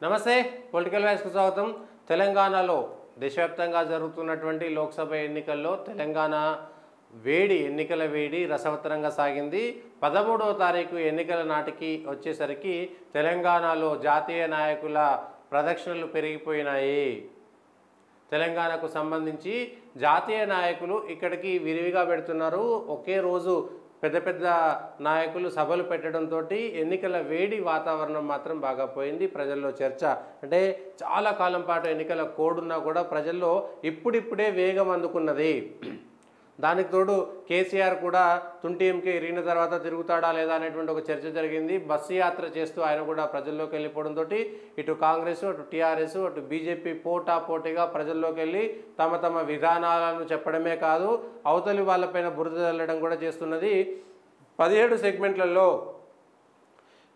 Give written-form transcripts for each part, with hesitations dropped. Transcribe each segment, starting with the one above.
నమస్తే పొలిటికల్ వాయిస్కు స్వాగతం. తెలంగాణలో దేశవ్యాప్తంగా జరుగుతున్నటువంటి లోక్సభ ఎన్నికల్లో తెలంగాణ ఎన్నికల వేడి రసవత్తరంగా సాగింది. 13వ తారీఖు ఎన్నికల నాటికి వచ్చేసరికి తెలంగాణలో జాతీయ నాయకుల ప్రదక్షిణలు పెరిగిపోయినాయి. తెలంగాణకు సంబంధించి జాతీయ నాయకులు ఇక్కడికి విరివిగా పెడుతున్నారు. ఒకే రోజు పెద్ద పెద్ద నాయకులు సభలు పెట్టడంతో ఎన్నికల వేడి వాతావరణం మాత్రం బాగా పోయింది. ప్రజల్లో చర్చ అంటే చాలా కాలం పాటు ఎన్నికల కోడ్ ఉన్నా కూడా ప్రజల్లో ఇప్పుడిప్పుడే వేగం అందుకున్నది. దానికి తోడు కేసీఆర్ కూడా తుంటిఎంకే ఇరిగిన తర్వాత తిరుగుతాడా లేదా అనేటువంటి ఒక చర్చ జరిగింది. బస్సు యాత్ర చేస్తూ ఆయన కూడా ప్రజల్లోకి వెళ్ళిపోవడంతో ఇటు కాంగ్రెస్, అటు టీఆర్ఎస్, అటు బీజేపీ పోటాపోటీగా ప్రజల్లోకి వెళ్ళి తమ తమ విధానాలను చెప్పడమే కాదు అవతలి వాళ్ళపైన బురద చల్లడం కూడా చేస్తున్నది. 17 సెగ్మెంట్లలో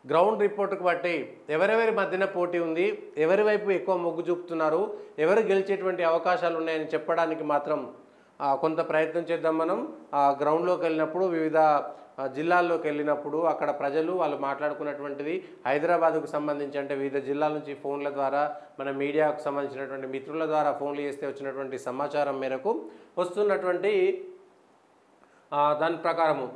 గ్రౌండ్ రిపోర్టుకు బట్టి ఎవరెవరి మధ్యన పోటీ ఉంది, ఎవరి వైపు ఎక్కువ మొగ్గు చూపుతున్నారు, ఎవరు గెలిచేటువంటి అవకాశాలు ఉన్నాయని చెప్పడానికి మాత్రం కొంత ప్రయత్నం చేద్దాం. మనం గ్రౌండ్లోకి వెళ్ళినప్పుడు వివిధ జిల్లాల్లోకి వెళ్ళినప్పుడు అక్కడ ప్రజలు వాళ్ళు మాట్లాడుకున్నటువంటిది హైదరాబాద్కు సంబంధించి అంటే వివిధ జిల్లాల నుంచి ఫోన్ల ద్వారా మన మీడియాకు సంబంధించినటువంటి మిత్రుల ద్వారా ఫోన్లు చేస్తే వచ్చినటువంటి సమాచారం మేరకు వస్తున్నటువంటి దాని ప్రకారము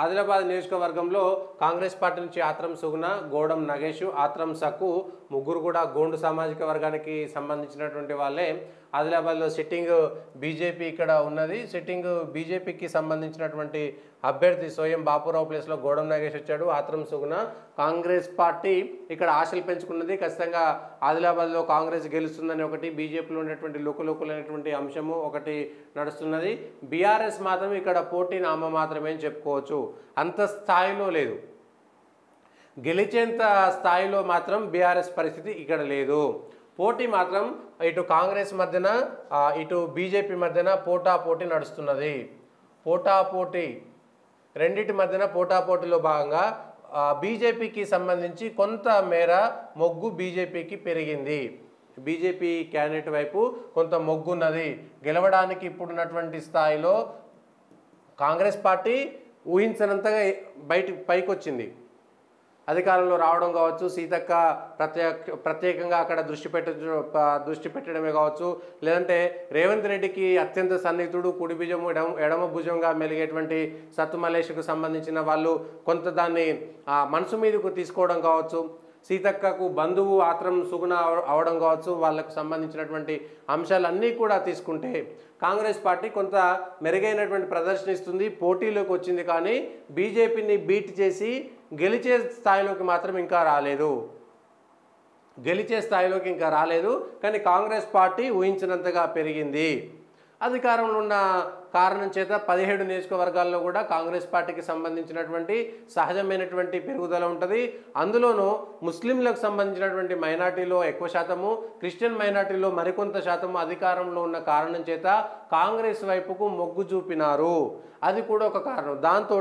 ఆదిలాబాద్ నియోజకవర్గంలో కాంగ్రెస్ పార్టీ నుంచి ఆత్రం సుగుణ, గోడం నగేష్, ఆత్రం సక్కు ముగ్గురు కూడా గోండు సామాజిక వర్గానికి సంబంధించినటువంటి వాళ్ళే. ఆదిలాబాద్లో సిట్టింగ్ బీజేపీ ఇక్కడ ఉన్నది. సిట్టింగ్ బీజేపీకి సంబంధించినటువంటి అభ్యర్థి స్వయం బాపురావు ప్లేస్లో గోడం నగేష్ వచ్చాడు. ఆత్రం సుగుణ కాంగ్రెస్ పార్టీ ఇక్కడ ఆశలు పెంచుకున్నది. ఖచ్చితంగా ఆదిలాబాద్లో కాంగ్రెస్ గెలుస్తుందని ఒకటి, బీజేపీలో ఉన్నటువంటి లోకలోకులైనటువంటి అంశము ఒకటి నడుస్తున్నది. బీఆర్ఎస్ మాత్రం ఇక్కడ పోటీ నామ మాత్రమే అని చెప్పుకోవచ్చు. అంత స్థాయిలో లేదు, గెలిచేంత స్థాయిలో మాత్రం బీఆర్ఎస్ పరిస్థితి ఇక్కడ లేదు. పోటీ మాత్రం ఇటు కాంగ్రెస్ మధ్యన ఇటు బీజేపీ మధ్యన పోటాపోటీ నడుస్తున్నది. పోటాపోటీ రెండింటి మధ్యన పోటాపోటీలో భాగంగా బీజేపీకి సంబంధించి కొంత మేర మొగ్గు బీజేపీకి పెరిగింది. బీజేపీ క్యాండిడేట్ వైపు కొంత మొగ్గు ఉన్నది. గెలవడానికి ఇప్పుడున్నటువంటి స్థాయిలో కాంగ్రెస్ పార్టీ ఊహించనంతగా పైకి వచ్చింది. అధికారంలో రావడం కావచ్చు, సీతక్క ప్రత్యేకంగా అక్కడ దృష్టి పెట్టడమే కావచ్చు, లేదంటే రేవంత్ రెడ్డికి అత్యంత సన్నిహితుడు కుడి భుజం ఎడమ భుజంగా మెలిగేటువంటి సత్తు మల్లేష్కు సంబంధించిన వాళ్ళు కొంత దాన్ని మనసు మీదకు తీసుకోవడం కావచ్చు, సీతక్కకు బంధువు ఆత్రం సుగుణ అవడం కావచ్చు, వాళ్ళకు సంబంధించినటువంటి అంశాలన్నీ కూడా తీసుకుంటే కాంగ్రెస్ పార్టీ కొంత మెరుగైనటువంటి ప్రదర్శన ఇస్తుంది, పోటీలోకి వచ్చింది. కానీ బీజేపీని బీట్ చేసి గెలిచే స్థాయిలోకి మాత్రం ఇంకా రాలేదు. కానీ కాంగ్రెస్ పార్టీ ఊహించినంతగా పెరిగింది. అధికారంలో ఉన్న కారణం చేత 17 నియోజకవర్గాల్లో కూడా కాంగ్రెస్ పార్టీకి సంబంధించినటువంటి సహజమైనటువంటి పెరుగుదల ఉంటుంది. అందులోనూ ముస్లింలకు సంబంధించినటువంటి మైనార్టీలో ఎక్కువ శాతము, క్రిస్టియన్ మైనార్టీలో మరికొంత శాతము అధికారంలో ఉన్న కారణం చేత కాంగ్రెస్ వైపుకు మొగ్గు చూపినారు. అది కూడా ఒక కారణం. దాంతో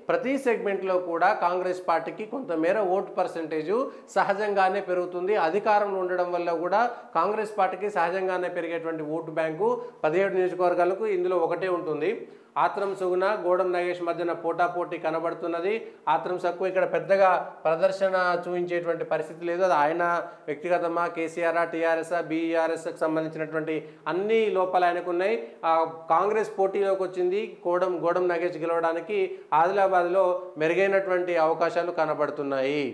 ప్రతి సెగ్మెంట్లో కూడా కాంగ్రెస్ పార్టీకి కొంతమేర ఓటు పర్సెంటేజు సహజంగానే పెరుగుతుంది. అధికారంలో ఉండడం వల్ల కూడా కాంగ్రెస్ పార్టీకి సహజంగానే పెరిగేటువంటి ఓటు బ్యాంకు 17 నియోజకవర్గాలకు ఇందులో ఒకటే ఉంటుంది. ఆత్రం సుగుణ, గోడం నగేష్ మధ్యన పోటాపోటీ కనబడుతున్నది. ఆత్రం సక్కు ఇక్కడ పెద్దగా ప్రదర్శన చూపించేటువంటి పరిస్థితి లేదు. అది ఆయన వ్యక్తిగతమా, కేసీఆర్, టీఆర్ఎస్, బీఆర్ఎస్కి సంబంధించినటువంటి అన్ని లోపాలు ఆయనకు ఉన్నాయి. కాంగ్రెస్ పోటీలోకి వచ్చింది. గోడం నగేష్ గెలవడానికి ఆదిలాబాద్లో మెరుగైనటువంటి అవకాశాలు కనబడుతున్నాయి.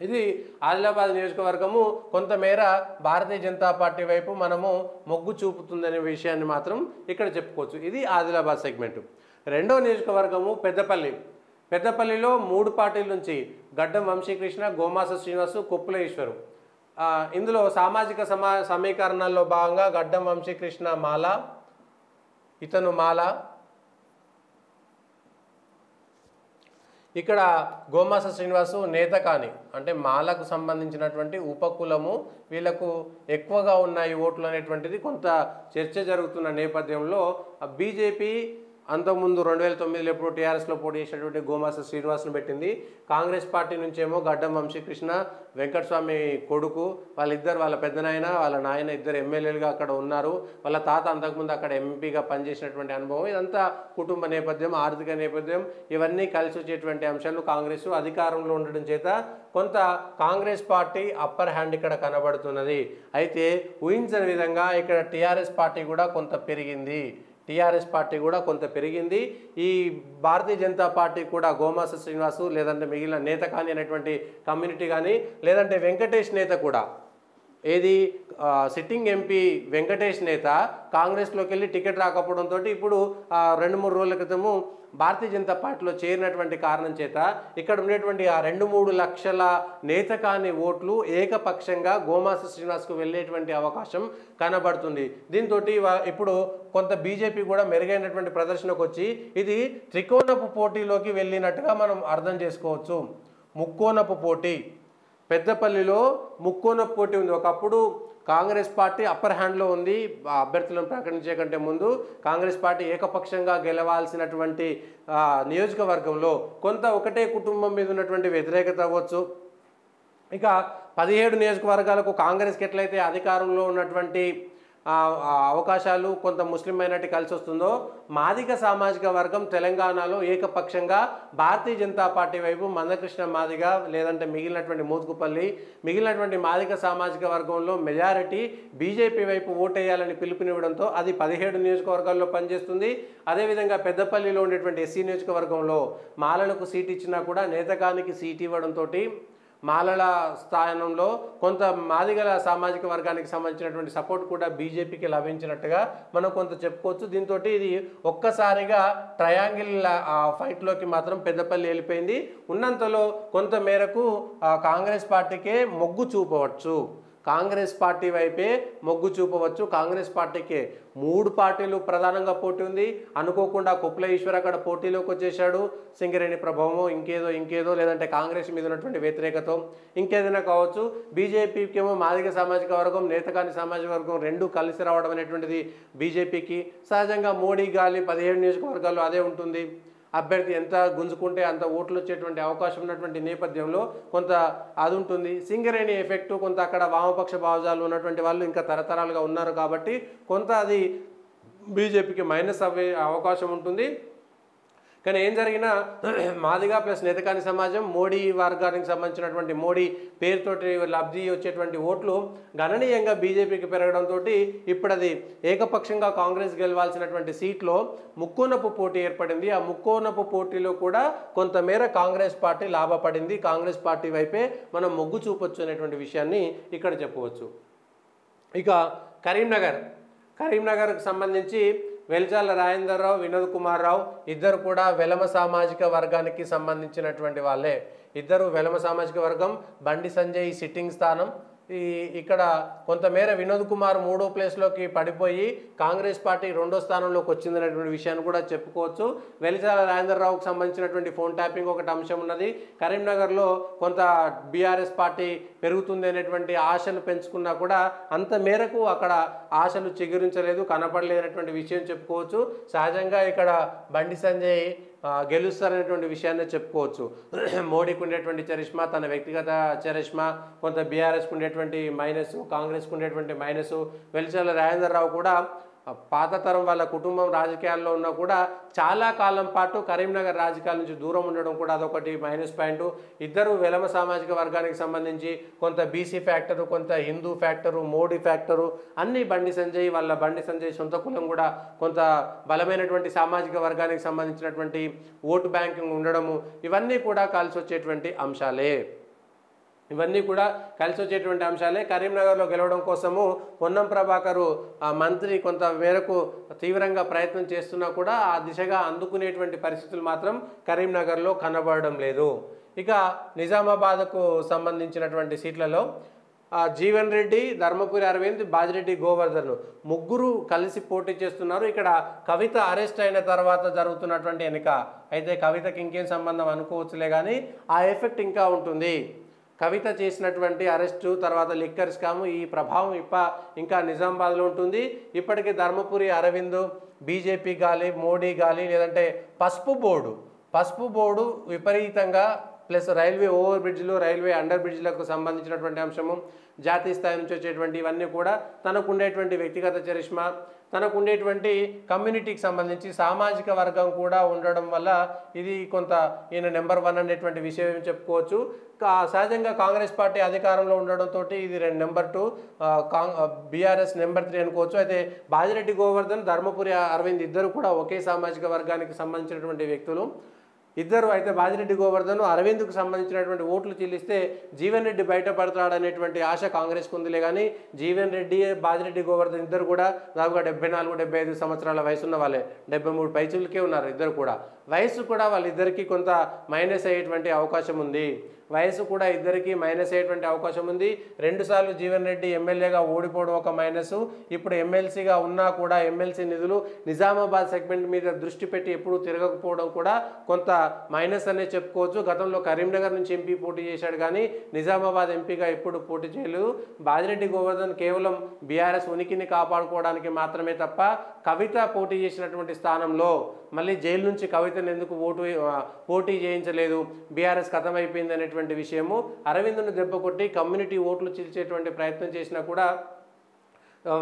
ఇది ఆదిలాబాద్ నియోజకవర్గము కొంతమేర భారతీయ జనతా పార్టీ వైపు మనము మొగ్గు చూపుతుందనే విషయాన్ని మాత్రం ఇక్కడ చెప్పుకోవచ్చు. ఇది ఆదిలాబాద్ సెగ్మెంట్. రెండో నియోజకవర్గము పెద్దపల్లిలో 3 పార్టీల నుంచి గడ్డం వంశీకృష్ణ, గోమాస శ్రీనివాసు, కొప్పుల ఈశ్వరు. ఇందులో సామాజిక సమీకరణాల్లో భాగంగా గడ్డం వంశీకృష్ణ మాల, ఇక్కడ గోమాస శ్రీనివాసు నేత కాని అంటే మాలకు సంబంధించినటువంటి ఉపకులము, వీళ్లకు ఎక్కువగా ఉన్నాయి ఓట్లు అనేటువంటిది కొంత చర్చ జరుగుతున్న నేపథ్యంలో బీజేపీ అంతకుముందు 2009లో ఎప్పుడు టీఆర్ఎస్లో పోటీ చేసినటువంటి గోమాస శ్రీనివాస్ను పెట్టింది. కాంగ్రెస్ పార్టీ నుంచేమో గడ్డం వంశీకృష్ణ, వెంకటస్వామి కొడుకు, వాళ్ళ పెద్దనాయన వాళ్ళ నాయన ఇద్దరు ఎమ్మెల్యేలుగా అక్కడ ఉన్నారు. వాళ్ళ తాత అంతకుముందు అక్కడ ఎంపీగా పనిచేసినటువంటి అనుభవం. ఇదంతా కుటుంబ నేపథ్యం, ఆర్థిక నేపథ్యం, ఇవన్నీ కలిసి వచ్చేటువంటి అంశాలు. కాంగ్రెస్ అధికారంలో ఉండడం చేత కొంత కాంగ్రెస్ పార్టీ అప్పర్ హ్యాండ్ ఇక్కడ కనబడుతున్నది. అయితే ఊహించని విధంగా ఇక్కడ టీఆర్ఎస్ పార్టీ కూడా కొంత పెరిగింది. ఈ భారతీయ జనతా పార్టీ కూడా గోమాస శ్రీనివాసు లేదంటే మిగిలిన నేత కానీ అనేటువంటి కమ్యూనిటీ కానీ లేదంటే వెంకటేష్ నేత కూడా ఏది సిట్టింగ్ ఎంపీ వెంకటేష్ నేత కాంగ్రెస్లోకి వెళ్ళి టికెట్ రాకపోవడంతో ఇప్పుడు 2-3 రోజుల క్రితము భారతీయ జనతా పార్టీలో చేరినటువంటి కారణం చేత ఇక్కడ ఉండేటువంటి ఆ 2-3 లక్షల నేత కాని ఓట్లు ఏకపక్షంగా గోమాస శ్రీనివాస్కు వెళ్ళేటువంటి అవకాశం కనబడుతుంది. దీంతో ఇప్పుడు కొంత బీజేపీ కూడా మెరుగైనటువంటి ప్రదర్శనకు వచ్చి ఇది త్రికోణపు పోటీలోకి వెళ్ళినట్టుగా మనం అర్థం చేసుకోవచ్చు. ముక్కోణపు పోటీ, పెద్దపల్లిలో ముక్కోణపు పోటీ ఉంది. ఒకప్పుడు కాంగ్రెస్ పార్టీ అప్పర్ హ్యాండ్లో ఉంది. అభ్యర్థులను ప్రకటించే కంటే ముందు కాంగ్రెస్ పార్టీ ఏకపక్షంగా గెలవాల్సినటువంటి నియోజకవర్గంలో కొంత ఒకటే కుటుంబం మీద ఉన్నటువంటి వ్యతిరేకత అవ్వచ్చు. ఇక 17 నియోజకవర్గాలకు కాంగ్రెస్కి ఎట్లయితే అధికారంలో ఉన్నటువంటి అవకాశాలు కొంత ముస్లిం మైనారిటీ కలిసి వస్తుందో మాదిగ సామాజిక వర్గం తెలంగాణలో ఏకపక్షంగా భారతీయ జనతా పార్టీ వైపు మందకృష్ణ మాదిగ లేదంటే మిగిలినటువంటి మాదిగ సామాజిక వర్గంలో మెజారిటీ బీజేపీ వైపు ఓటేయాలని పిలుపునివ్వడంతో అది 17 నియోజకవర్గాల్లో పనిచేస్తుంది. అదేవిధంగా పెద్దపల్లిలో ఉండేటువంటి ఎస్సీ నియోజకవర్గంలో మాలలకు సీట్ ఇచ్చినా కూడా నేతకానికి సీట్ ఇవ్వడంతో మాలల స్థానంలో కొంత మాదిగల సామాజిక వర్గానికి సంబంధించినటువంటి సపోర్ట్ కూడా బీజేపీకి లభించినట్టుగా మనం కొంత చెప్పుకోవచ్చు. దీంతో ఇది ఒక్కసారిగా ట్రయాంగిల్ ఫైట్లోకి మాత్రం పెద్దపల్లి వెళ్ళిపోయింది. ఉన్నంతలో కొంత మేరకు కాంగ్రెస్ పార్టీకే మొగ్గు చూపవచ్చు. కాంగ్రెస్ పార్టీ వైపే మొగ్గు చూపవచ్చు. కాంగ్రెస్ పార్టీకే 3 పార్టీలు ప్రధానంగా పోటీ ఉంది. అనుకోకుండా కుప్ల ఈశ్వర్ అక్కడ పోటీలోకి వచ్చేసాడు. సింగరేణి ప్రభావమో ఇంకేదో లేదంటే కాంగ్రెస్ మీద ఉన్నటువంటి వ్యతిరేకత ఇంకేదైనా కావచ్చు. బీజేపీకి ఏమో మాదిగ సామాజిక వర్గం నేతకాని సామాజిక వర్గం రెండూ కలిసి రావడం అనేటువంటిది బీజేపీకి సహజంగా మోడీ గాలి 17 నియోజకవర్గాల్లో అదే ఉంటుంది. అభ్యర్థి ఎంత గుంజుకుంటే అంత ఓట్లు వచ్చేటువంటి అవకాశం ఉన్నటువంటి నేపథ్యంలో కొంత అది ఉంటుంది. సింగరేణి ఎఫెక్టు కొంత అక్కడ వామపక్ష భావజాలు ఉన్నటువంటి వాళ్ళు ఇంకా తరతరాలుగా ఉన్నారు కాబట్టి కొంత అది బీజేపీకి మైనస్ అవ్వే అవకాశం ఉంటుంది. కానీ ఏం జరిగినా మాదిగా ప్లస్ నేతకాని సమాజం మోడీ వర్గానికి సంబంధించినటువంటి మోడీ పేరుతోటి లబ్ధి వచ్చేటువంటి ఓట్లు గణనీయంగా బీజేపీకి పెరగడంతో ఇప్పుడు అది ఏకపక్షంగా కాంగ్రెస్ గెలవాల్సినటువంటి సీట్లో ముక్కోనపు పోటీ ఏర్పడింది. ఆ ముక్కోనపు పోటీలో కూడా కొంతమేర కాంగ్రెస్ పార్టీ లాభపడింది. కాంగ్రెస్ పార్టీ వైపే మనం మొగ్గు చూపొచ్చు అనేటువంటి విషయాన్ని ఇక్కడ చెప్పవచ్చు. ఇక కరీంనగర్కు సంబంధించి వెల్చాల రాజేందర్రావు, వినోద్ కుమార్ రావు ఇద్దరు కూడా వెలమ సామాజిక వర్గానికి సంబంధించినటువంటి వాళ్ళే. ఇద్దరు వెలమ సామాజిక వర్గం. బండి సంజయ్ సిట్టింగ్ స్థానం. ఇక్కడ కొంతమేర వినోద్ కుమార్ 3వ ప్లేస్లోకి పడిపోయి కాంగ్రెస్ పార్టీ 2వ స్థానంలోకి వచ్చిందనేటువంటి విషయాన్ని కూడా చెప్పుకోవచ్చు. వెలిచాల రాజేందర్రావుకు సంబంధించినటువంటి ఫోన్ ట్యాపింగ్ ఒకటి అంశం ఉన్నది. కరీంనగర్లో కొంత బీఆర్ఎస్ పార్టీ పెరుగుతుంది అనేటువంటి ఆశలు పెంచుకున్నా కూడా అంత మేరకు అక్కడ ఆశలు చిగురించలేదు, కనపడలేదనేటువంటి విషయం చెప్పుకోవచ్చు. సహజంగా ఇక్కడ బండి సంజయ్ గెలుస్తారనేటువంటి విషయాన్ని చెప్పుకోవచ్చు. మోడీకి ఉండేటువంటి చరిష్మా, తన వ్యక్తిగత చరిష్మా, కొంత బీఆర్ఎస్కి ఉండేటువంటి మైనస్, కాంగ్రెస్కి ఉండేటువంటి మైనస్. వెలిచాల రాజేందర్రావు కూడా పాత తరం వాళ్ళ కుటుంబం రాజకీయాల్లో ఉన్నా కూడా చాలా కాలం పాటు కరీంనగర్ రాజకీయాల నుంచి దూరం ఉండడం కూడా అదొకటి మైనస్ పాయింట్. ఇద్దరు వెలమ సామాజిక వర్గానికి సంబంధించి కొంత బీసీ ఫ్యాక్టరు, కొంత హిందూ ఫ్యాక్టరు, మోడీ ఫ్యాక్టరు అన్నీ బండి సంజయ్ సొంత కులం కూడా కొంత బలమైనటువంటి సామాజిక వర్గానికి సంబంధించినటువంటి ఓటు బ్యాంకింగ్ ఉండడము ఇవన్నీ కూడా కలిసి వచ్చేటువంటి అంశాలే. కరీంనగర్లో గెలవడం కోసము పొన్నం ప్రభాకరు మంత్రి కొంత మేరకు తీవ్రంగా ప్రయత్నం చేస్తున్నా కూడా ఆ దిశగా అందుకునేటువంటి పరిస్థితులు మాత్రం కరీంనగర్లో కనబడడం లేదు. ఇక నిజామాబాద్కు సంబంధించినటువంటి సీట్లలో జీవన్ రెడ్డి, ధర్మపురి అరవింద్, బాజిరెడ్డి గోవర్ధన్ ముగ్గురు కలిసి పోటీ చేస్తున్నారు. ఇక్కడ కవిత అరెస్ట్ అయిన తర్వాత జరుగుతున్నటువంటి ఎన్నిక. అయితే కవితకి ఇంకేం సంబంధం అనుకోవచ్చులే కానీ ఆ ఎఫెక్ట్ ఇంకా ఉంటుంది. కవిత చేసినటువంటి అరెస్టు తర్వాత లిక్కర్ స్కాము ఈ ప్రభావం ఇంకా నిజామాబాద్లో ఉంటుంది. ఇప్పటికే ధర్మపురి అరవింద్, బీజేపీ గాలి, మోడీ గాలి, లేదంటే పసుపు బోర్డు విపరీతంగా ప్లస్ రైల్వే ఓవర్ బ్రిడ్జ్లు, రైల్వే అండర్ బ్రిడ్జ్లకు సంబంధించినటువంటి అంశము, జాతీయ స్థాయి నుంచి వచ్చేటువంటి ఇవన్నీ కూడా తనకు ఉండేటువంటి వ్యక్తిగత చరిష్మా, తనకు ఉండేటువంటి కమ్యూనిటీకి సంబంధించి సామాజిక వర్గం కూడా ఉండడం వల్ల ఇది కొంత ఈయన నెంబర్ 1 అనేటువంటి విషయం చెప్పుకోవచ్చు. సహజంగా కాంగ్రెస్ పార్టీ అధికారంలో ఉండడంతో ఇది నెంబర్ 2, బీఆర్ఎస్ నెంబర్ 3 అనుకోవచ్చు. అయితే బాజిరెడ్డి గోవర్ధన్, ధర్మపురి అరవింద్ ఇద్దరు కూడా ఒకే సామాజిక వర్గానికి సంబంధించినటువంటి వ్యక్తులు. ఇద్దరు అయితే బాజిరెడ్డి గోవర్ధన్ అరవింద్కు సంబంధించినటువంటి ఓట్లు చెల్లిస్తే జీవన్ రెడ్డి బయటపడతాడనేటువంటి ఆశ కాంగ్రెస్కు ఉందిలే. కానీ జీవన్ రెడ్డి, బాజిరెడ్డి గోవర్ధన్ ఇద్దరు కూడా దాదాపుగా 74-75 సంవత్సరాల వయసున్న వాళ్ళే, 73 పైచులకే ఉన్నారు ఇద్దరు కూడా. వయసు కూడా వాళ్ళిద్దరికీ కొంత మైనస్ అయ్యేటువంటి అవకాశం ఉంది. ఇద్దరికి మైనస్ అయ్యేటువంటి అవకాశం ఉంది. 2 సార్లు జీవన్ రెడ్డి ఎమ్మెల్యేగా ఓడిపోవడం ఒక మైనస్. ఇప్పుడు ఎమ్మెల్సీగా ఉన్నా కూడా ఎమ్మెల్సీ నిధులు నిజామాబాద్ సెగ్మెంట్ మీద దృష్టి పెట్టి ఎప్పుడూ తిరగకపోవడం కూడా కొంత మైనస్ అనే చెప్పుకోవచ్చు. గతంలో కరీంనగర్ నుంచి ఎంపీ పోటీ చేశాడు కానీ నిజామాబాద్ ఎంపీగా ఎప్పుడు పోటీ చేయలేదు. బాజిరెడ్డి గోవర్ధన్ కేవలం బీఆర్ఎస్ ఉనికిని కాపాడుకోవడానికి మాత్రమే తప్ప కవిత పోటీ చేసినటువంటి స్థానంలో మళ్ళీ జైలు నుంచి కవితను ఎందుకు పోటీ చేయించలేదు, బీఆర్ఎస్ ఖతం అయిపోయింది అనేటువంటి విషయము. అరవింద్ను దెబ్బ కొట్టి కమ్యూనిటీ ఓట్లు చీల్చేటువంటి ప్రయత్నం చేసినా కూడా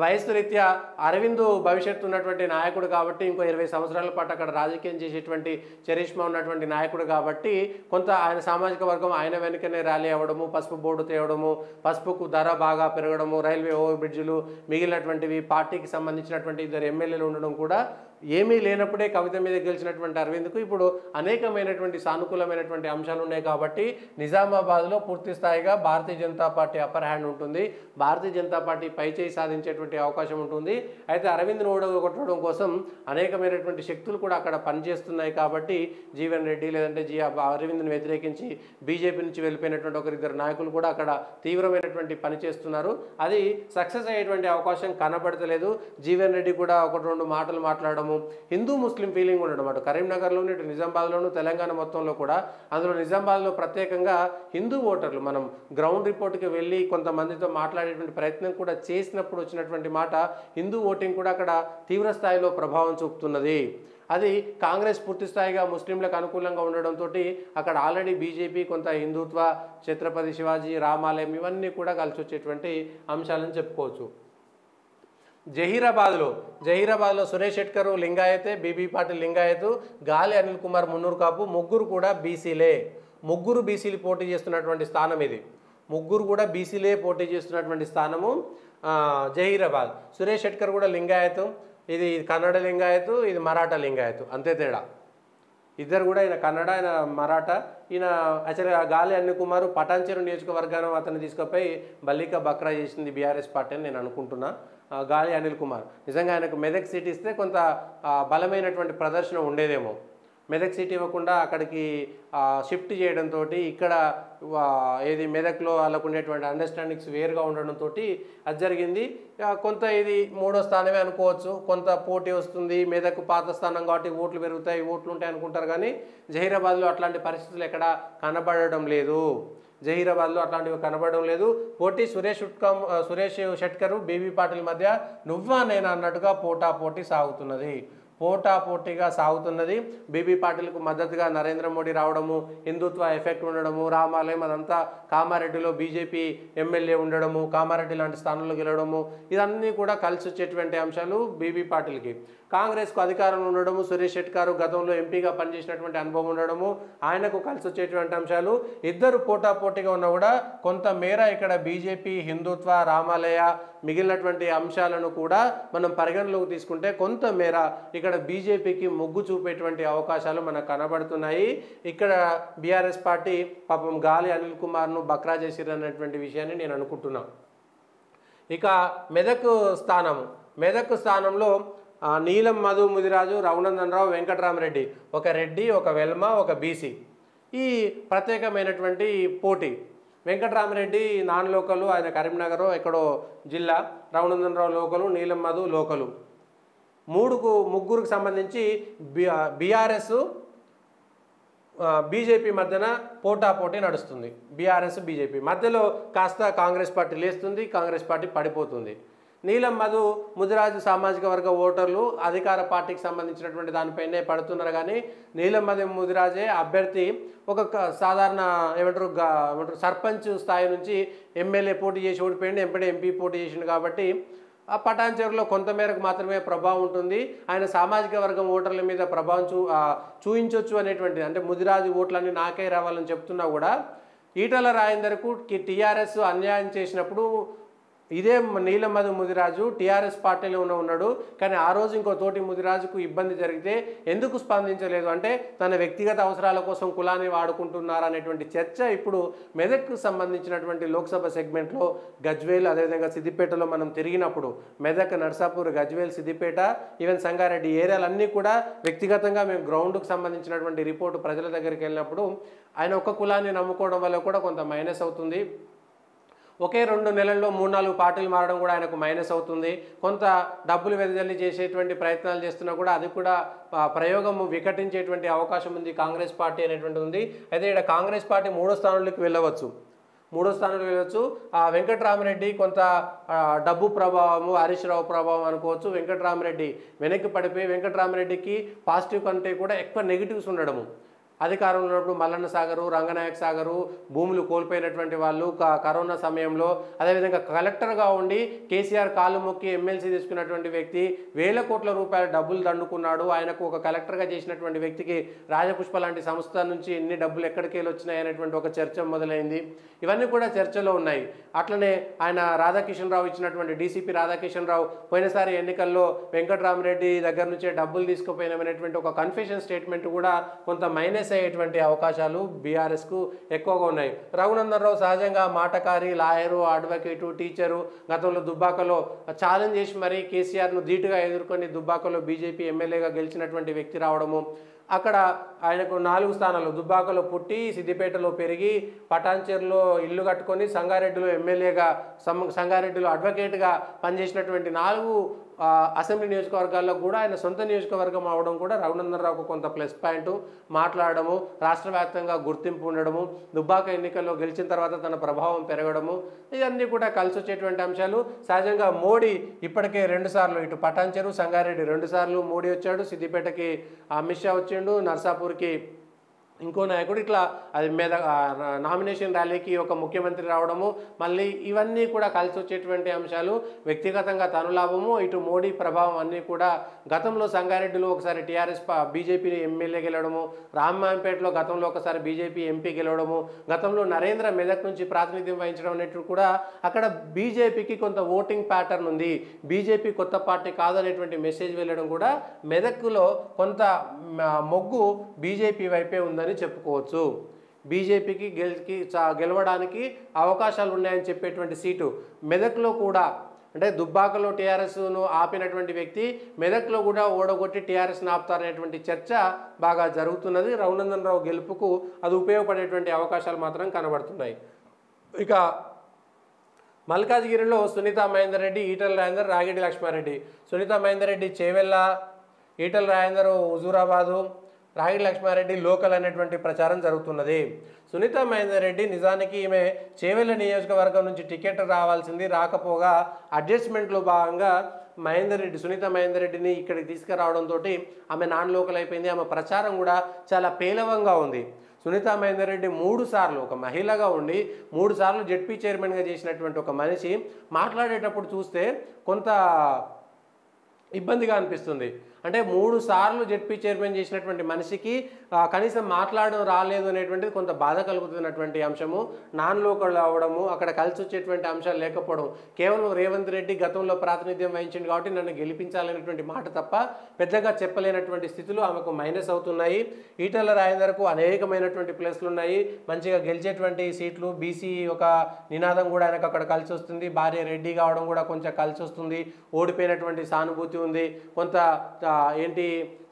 వయస్సు రీత్యా అరవింద్ భవిష్యత్తు ఉన్నటువంటి నాయకుడు కాబట్టి, ఇంకో 20 సంవత్సరాల పాటు అక్కడ రాజకీయం చేసేటువంటి చరిష్మా ఉన్నటువంటి నాయకుడు కాబట్టి కొంత ఆయన సామాజిక వర్గం ఆయన వెనుకనే ర్యాలీ అవ్వడము, పసుపు బోర్డు తేవడము, పసుపుకు ధర బాగా పెరగడము, రైల్వే ఓవర్ బ్రిడ్జ్లు, మిగిలినటువంటివి పార్టీకి సంబంధించినటువంటి 2 ఎమ్మెల్యేలు ఉండడం కూడా ఏమీ లేనప్పుడే కవిత మీద గెలిచినటువంటి అరవింద్కు ఇప్పుడు అనేకమైనటువంటి సానుకూలమైనటువంటి అంశాలు ఉన్నాయి. కాబట్టి నిజామాబాద్లో పూర్తి స్థాయిగా Bharatiya Janata party upper hand ఉంటుంది. భారతీయ జనతా పార్టీ పైచేయి సాధించేటువంటి అవకాశం ఉంటుంది. అయితే అరవింద్ను ఓడగొట్టడం కోసం అనేకమైనటువంటి శక్తులు కూడా అక్కడ పనిచేస్తున్నాయి. కాబట్టి జీవన్ రెడ్డి లేదంటే అరవింద్ను వ్యతిరేకించి బీజేపీ నుంచి వెళ్ళిపోయినటువంటి 1-2 నాయకులు కూడా అక్కడ తీవ్రమైనటువంటి పని చేస్తున్నారు. అది సక్సెస్ అయ్యేటువంటి అవకాశం కనబడతలేదు. జీవన్ రెడ్డి కూడా 1-2 మాటలు మాట్లాడడం, హిందూ ముస్లిం ఫీలింగ్ ఉండడం, అటు కరీంనగర్లోను ఇటు నిజామాబాద్లోను తెలంగాణ మొత్తంలో కూడా. అందులో నిజామాబాద్లో ప్రత్యేకంగా హిందూ ఓటర్లు మనం గ్రౌండ్ రిపోర్ట్కి వెళ్ళి కొంతమందితో మాట్లాడేటువంటి ప్రయత్నం కూడా చేసినప్పుడు వచ్చినటువంటి మాట, హిందూ ఓటింగ్ కూడా అక్కడ తీవ్ర స్థాయిలో ప్రభావం చూపుతున్నది. అది కాంగ్రెస్ పూర్తి స్థాయిగా ముస్లింలకు అనుకూలంగా ఉండడంతో అక్కడ ఆల్రెడీ బీజేపీ కొంత హిందుత్వ, ఛత్రపతి శివాజీ, రామాలయం ఇవన్నీ కూడా కలిసి వచ్చేటువంటి అంశాలని చెప్పుకోవచ్చు. జహీరాబాద్లో సురేష్ షెట్కర్ లింగాయతే, బీబీ పాటిల్ లింగాయత్, గాలి అనిల్ కుమార్ మున్నూరు కాపు, ముగ్గురు కూడా బీసీలే. ముగ్గురు బీసీలు పోటీ చేస్తున్నటువంటి స్థానం ఇది. ముగ్గురు కూడా బీసీలే పోటీ చేస్తున్నటువంటి స్థానము జహీరాబాద్. సురేష్ షెట్కర్ కూడా లింగాయత్, ఇది కన్నడ లింగాయత్, ఇది మరాఠా లింగాయత్, అంతే తేడా. ఇద్దరు కూడా, ఈయన కన్నడ, ఆయన మరాఠా. ఈయన యాక్చువల్గా గాలి అనిల్ కుమార్ పటాన్చెరు నియోజకవర్గాన్ని అతన్ని తీసుకుపోయి బల్లికా బక్రా చేసింది బీఆర్ఎస్ పార్టీ అని నేను అనుకుంటున్నా. గాలి అనిల్ కుమార్ నిజంగా ఆయనకు మెదక్ సీట్ ఇస్తే కొంత బలమైనటువంటి ప్రదర్శన ఉండేదేమో. మెదక్ సీట్ ఇవ్వకుండా అక్కడికి షిఫ్ట్ చేయడంతో ఇక్కడ ఏది మెదక్లో వాళ్ళకు ఉండేటువంటి అండర్స్టాండింగ్స్ వేరుగా ఉండడంతో అది జరిగింది. కొంత ఇది 3వ స్థానమే అనుకోవచ్చు. కొంత పోటీ వస్తుంది, మెదక్ పాత స్థానం కాబట్టి ఓట్లు పెరుగుతాయి, ఓట్లు ఉంటాయి అనుకుంటారు. కానీ జహీరాబాద్లో అట్లాంటి పరిస్థితులు ఎక్కడ కనబడడం లేదు. పోటీ సురేష్ షెట్కర్, బీబీ పాటిల్ మధ్య నువ్వా నేనా అన్నట్టుగా పోటాపోటీ సాగుతున్నది. బీబీ పాటిల్కు మద్దతుగా నరేంద్ర మోడీ రావడము, హిందుత్వ ఎఫెక్ట్ ఉండడము, రామాలయం అదంతా కామారెడ్డిలో బీజేపీ ఎమ్మెల్యే ఉండడము, కామారెడ్డి లాంటి స్థానంలో గెలవడము, ఇదన్నీ కూడా కలిసి వచ్చేటువంటి అంశాలు బీబీ పాటిల్కి. కాంగ్రెస్కు అధికారంలో ఉండడము, సురేష్ షెట్కర్ గతంలో ఎంపీగా పనిచేసినటువంటి అనుభవం ఉండడము, ఆయనకు కలిసి వచ్చేటువంటి అంశాలు. ఇద్దరు పోటాపోటీగా ఉన్నా కూడా కొంతమేర ఇక్కడ బీజేపీ, హిందుత్వ, రామాలయ మిగిలినటువంటి అంశాలను కూడా మనం పరిగణలోకి తీసుకుంటే కొంతమేర ఇక్కడ బీజేపీకి మొగ్గు చూపేటువంటి అవకాశాలు మనకు కనబడుతున్నాయి. ఇక్కడ బీఆర్ఎస్ పార్టీ పాపం గాలి అనిల్ కుమార్ను బక్రా చేసిరన్నటువంటి విషయాన్ని నేను అనుకుంటున్నాను. ఇక మెదక్ స్థానంలో నీలం మధు ముదిరాజు, రఘునందన్ రావు, వెంకటరామరెడ్డి, ఒక రెడ్డి, ఒక వెల్మ, ఒక బీసీ. ఈ ప్రత్యేకమైనటువంటి పోటీ. వెంకటరామరెడ్డి నాన్ లోకలు, ఆయన కరీంనగర్ ఎక్కడో జిల్లా, రఘునందన్ రావు లోకలు, నీలం మధు లోకలు. ముగ్గురికి సంబంధించి బీఆర్ఎస్ బీజేపీ మధ్యన పోటాపోటీ నడుస్తుంది. బీఆర్ఎస్ బీజేపీ మధ్యలో కాస్త కాంగ్రెస్ పార్టీ లేస్తుంది, కాంగ్రెస్ పార్టీ పడిపోతుంది. నీలం మధు ముదిరాజు సామాజిక వర్గ ఓటర్లు అధికార పార్టీకి సంబంధించినటువంటి దానిపైనే పడుతున్నారు. కానీ నీలం మధు ముదిరాజే అభ్యర్థి ఒక సాధారణ ఏమంటారు సర్పంచ్ స్థాయి నుంచి ఎమ్మెల్యే పోటీ చేసి ఓడిపోయింది, ఎంపీ పోటీ చేసిండు. కాబట్టి ఆ పటాన్చెరులో కొంతమేరకు మాత్రమే ప్రభావం ఉంటుంది. ఆయన సామాజిక వర్గం ఓటర్ల మీద ప్రభావం చూయించవచ్చు అనేటువంటిది, అంటే ముదిరాజు ఓట్లన్నీ నాకే రావాలని చెప్తున్నా కూడా ఈటల రాజేందర్కు టీఆర్ఎస్ అన్యాయం చేసినప్పుడు ఇదే నీలం మధు ముదిరాజు టీఆర్ఎస్ పార్టీలో ఉన్నాడు. కానీ ఆ రోజు ఇంకో తోటి ముదిరాజుకు ఇబ్బంది జరిగితే ఎందుకు స్పందించలేదు అంటే తన వ్యక్తిగత అవసరాల కోసం కులాన్ని వాడుకుంటున్నారు అనేటువంటి చర్చ ఇప్పుడు మెదక్కు సంబంధించినటువంటి లోక్సభ సెగ్మెంట్లో గజ్వేల్ అదేవిధంగా సిద్దిపేటలో మనం తిరిగినప్పుడు మెదక్, నర్సాపూర్, గజ్వేల్, సిద్దిపేట, ఈవెన్ సంగారెడ్డి ఏరియాలన్నీ కూడా వ్యక్తిగతంగా మేము గ్రౌండ్కు సంబంధించినటువంటి రిపోర్టు ప్రజల దగ్గరికి వెళ్ళినప్పుడు ఆయన ఒక్క కులాన్ని నమ్ముకోవడం వల్ల కూడా కొంత మైనస్ అవుతుంది. ఒకే 2 నెలల్లో 3-4 పార్టీలు మారడం కూడా ఆయనకు మైనస్ అవుతుంది. కొంత డబ్బులు వెదజల్లి చేసేటువంటి ప్రయత్నాలు చేస్తున్నా కూడా అది కూడా ప్రయోగం వికటించేటువంటి అవకాశం ఉంది కాంగ్రెస్ పార్టీ అనేటువంటి ఉంది. అయితే ఇక్కడ కాంగ్రెస్ పార్టీ 3వ స్థానంలోకి వెళ్ళవచ్చు. వెంకట్రామరెడ్డి కొంత డబ్బు ప్రభావము, హరీష్ రావు ప్రభావం అనుకోవచ్చు. వెంకట్రామరెడ్డి వెనక్కి పడిపోయి వెంకట్రామరెడ్డికి పాజిటివ్ కంటే కూడా ఎక్కువ నెగిటివ్స్ ఉండడము. అధికారంలో ఉన్నప్పుడు మల్లన్న సాగరు, రంగనాయక సాగరు భూములు కోల్పోయినటువంటి వాళ్ళు కరోనా సమయంలో, అదేవిధంగా కలెక్టర్గా ఉండి కేసీఆర్ కాళ్ళు మొక్కి ఎమ్మెల్సీ తీసుకున్నటువంటి వ్యక్తి, వేల కోట్ల రూపాయల డబ్బులు దండుకున్నాడు. ఆయనకు ఒక కలెక్టర్గా చేసినటువంటి వ్యక్తికి రాజపుష్ప లాంటి సంస్థ నుంచి ఎన్ని డబ్బులు ఎక్కడికి వెళ్ళి వచ్చినాయి అనేటువంటి ఒక చర్చ మొదలైంది. ఇవన్నీ కూడా చర్చలో ఉన్నాయి. అట్లనే ఆయన రాధాకిషన్ రావు ఇచ్చినటువంటి డీసీపీ రాధాకిషన్ రావు పోయినసారి ఎన్నికల్లో వెంకట్రామరెడ్డి దగ్గర నుంచే డబ్బులు తీసుకుపోయినామనేటువంటి ఒక కన్ఫెషన్ స్టేట్మెంట్ కూడా కొంత మైనస్ అయ్యేటువంటి అవకాశాలు బీఆర్ఎస్కు ఎక్కువగా ఉన్నాయి. రఘునందన్ రావు సహజంగా మాటకారి, లాయరు, అడ్వకేటు, టీచరు. గతంలో దుబ్బాకలో ఛాలెంజ్ చేసి మరీ కేసీఆర్ను ధీటుగా ఎదుర్కొని దుబ్బాకలో బీజేపీ ఎమ్మెల్యేగా గెలిచినటువంటి వ్యక్తి రావడము, అక్కడ ఆయనకు 4 స్థానాలు దుబ్బాకలో పుట్టి సిద్దిపేటలో పెరిగి పటాన్చెరులో ఇల్లు కట్టుకొని సంగారెడ్డిలో ఎమ్మెల్యేగా సంగారెడ్డిలో అడ్వకేట్గా పనిచేసినటువంటి 4 అసెంబ్లీ నియోజకవర్గాల్లో కూడా ఆయన సొంత నియోజకవర్గం అవడం కూడా రఘునందన్ రావుకు కొంత ప్లస్ పాయింట్. మాట్లాడము, రాష్ట్ర వ్యాప్తంగా గుర్తింపు ఉండడము, దుబ్బాక ఎన్నికల్లో గెలిచిన తర్వాత తన ప్రభావం పెరగడము, ఇవన్నీ కూడా కలిసి వచ్చేటువంటి అంశాలు. సహజంగా మోడీ ఇప్పటికే 2 సార్లు ఇటు పటాన్చెరు, సంగారెడ్డి 2 సార్లు మోడీ వచ్చాడు. సిద్దిపేటకి అమిత్ షా వచ్చిండు, నర్సాపూర్కి ఇంకో నాయకుడు, ఇట్లా అది మీద నామినేషన్ ర్యాలీకి ఒక ముఖ్యమంత్రి రావడము, మళ్ళీ ఇవన్నీ కూడా కలిసి వచ్చేటువంటి అంశాలు. వ్యక్తిగతంగా తను లాభము, ఇటు మోడీ ప్రభావం అన్నీ కూడా. గతంలో సంగారెడ్డిలో ఒకసారి టీఆర్ఎస్ బీజేపీ ఎమ్మెల్యే గెలవడము, రామ్మాంపేటలో గతంలో ఒకసారి బీజేపీ ఎంపీ గెలవడము, గతంలో నరేంద్ర మెదక్ నుంచి ప్రాతినిధ్యం వహించడం అనేటువంటి కూడా అక్కడ బీజేపీకి కొంత ఓటింగ్ ప్యాటర్న్ ఉంది, బీజేపీ కొత్త పార్టీ కాదనేటువంటి మెసేజ్ వెళ్ళడం కూడా మెదక్లో కొంత మొగ్గు బీజేపీ వైపే ఉందని చెప్పుకోవచ్చు. బీజేపీకి గెలవడానికి అవకాశాలు ఉన్నాయని చెప్పేటువంటి సీటు మెదక్లో కూడా, అంటే దుబ్బాకలో టీఆర్ఎస్ను ఆపినటువంటి వ్యక్తి మెదక్లో కూడా ఓడగొట్టి టీఆర్ఎస్ను ఆపుతారనేటువంటి చర్చ బాగా జరుగుతున్నది. రఘునందన్ రావు గెలుపుకు అది ఉపయోగపడేటువంటి అవకాశాలు మాత్రం కనబడుతున్నాయి. ఇక మల్కాజ్గిరిలో సునీతా మహేందర్ రెడ్డి, ఈటల రాజేందర్, రాగిడి లక్ష్మారెడ్డి. సునీతా మహేందర్ రెడ్డి చేవెళ్ళ, ఈటల రాజేందర్ హుజూరాబాదు, రాగిడి లక్ష్మారెడ్డి లోకల్ అనేటువంటి ప్రచారం జరుగుతున్నది. సునీతా మహేందర్ రెడ్డి నిజానికి ఈమె చేవెళ్ళ నియోజకవర్గం నుంచి టికెట్ రావాల్సింది, రాకపోగా అడ్జస్ట్మెంట్లో భాగంగా సునీతా మహేందర్ రెడ్డిని ఇక్కడికి తీసుకురావడంతో ఆమె నాన్ లోకల్ అయిపోయింది. ఆమె ప్రచారం కూడా చాలా పేలవంగా ఉంది. సునీతా మహేందర్ రెడ్డి 3 సార్లు ఒక మహిళగా ఉండి 3 సార్లు జెడ్పీ చైర్మన్గా చేసినటువంటి ఒక మనిషి మాట్లాడేటప్పుడు చూస్తే కొంత ఇబ్బందిగా అనిపిస్తుంది. అంటే 3 సార్లు జెడ్పీ చైర్మన్ చేసినటువంటి మనిషికి కనీసం మాట్లాడడం రాలేదు అనేటువంటిది కొంత బాధ కలుగుతున్నటువంటి అంశము. నాన్ లోకల్ అవ్వడము, అక్కడ కలిసి వచ్చేటువంటి అంశాలు లేకపోవడం, కేవలం రేవంత్ రెడ్డి గతంలో ప్రాతినిధ్యం వహించింది కాబట్టి నన్ను గెలిపించాలనేటువంటి మాట తప్ప పెద్దగా చెప్పలేనటువంటి స్థితులు ఆమెకు మైనస్ అవుతున్నాయి. ఈటల రాజేందర్కు అనేకమైనటువంటి ప్లేస్లు ఉన్నాయి, మంచిగా గెలిచేటువంటి సీట్లు, బీసీ ఒక నినాదం కూడా ఆయనకు అక్కడ కలిసి వస్తుంది. భార్య రెడ్డి కావడం కూడా కొంచెం కలిసి వస్తుంది. ఓడిపోయినటువంటి సానుభూతి ఉంది, కొంత ఏంటి